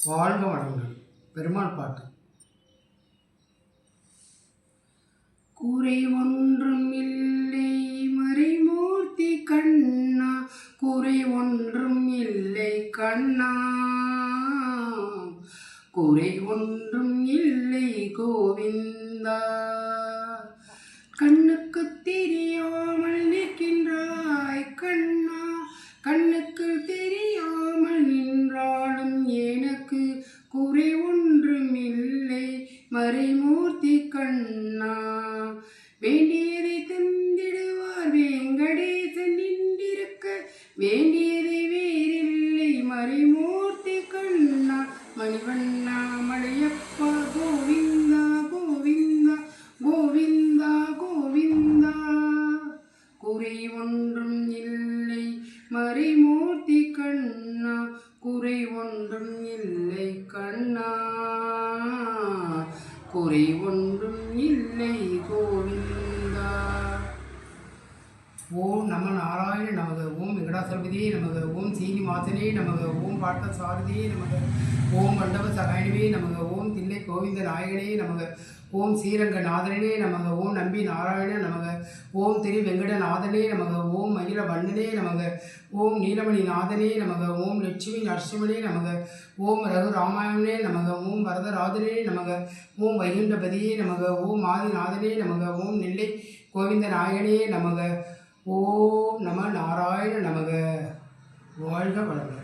வாழ்க வளமுடன். பெருமாள் பாட்டு. குறை ஒன்றும் இல்லை மறைமூர்த்தி கண்ணா, குறை ஒன்றும் இல்லை கண்ணா, குறை ஒன்றும் இல்லை கோவிந்தா. கண்ணுக்கு தெரியாமல் நிற்கின்றாய் கண்ணா, கண்ணுக்கு தெரியாமல் நின்றாலும் எனக்கு குறை ஒன்றும் இல்லை மறைமூர்த்தி கண்ணா. வேண்டியதை தந்திடுவார் வேங்கடேசன் நின்றிருக்க, வேண்டியதை வேறில்லை மறைமூர்த்தி கண்ணா. மணிவண்ணா மலையப்பா கோவிந்தா கோவிந்தா கோவிந்தா கோவிந்தா. குறை ஒன்றும் இல்லை மறைமூர்த்தி கண்ணா, குறை ஒன்றும் இல்லை கண்ணா, குறை ஒன்றும் இல்லை கோவிந்தா. ஓம் நம நாராயண நமக. ஓம் வெங்கடாசலபதியே நமக. ஓம் சீனிவாசனே நமக. ஓம் பார்த்த சாரதியே நமக. ஓம் மண்டப சகாயனவே நமக. ஓம் தில்லை கோவிந்த நாயகனே நமக. ஓம் ஸ்ரீரங்கநாதனே நமக. ஓம் நம்பி நாராயண நமக. ஓம் திரு வெங்கடநாதனே நமக. ஓம் மகிழ வண்ணனே நமக. ஓம் நீலமணி நாதனே நமக. ஓம் லட்சுமி நரசிம்மனே நமக. ஓம் ரகுராமாயணனே நமக. ஓம் வரதராஜனே நமக. ஓம் வைகுண்டபதியே நமக. ஓம் ஆதிநாதனே நமக. ஓம் நெல்லை கோவிந்த நாயகனே நமக. ஓம் நம நாராயண நமக. வாழ்க வளமுடன்.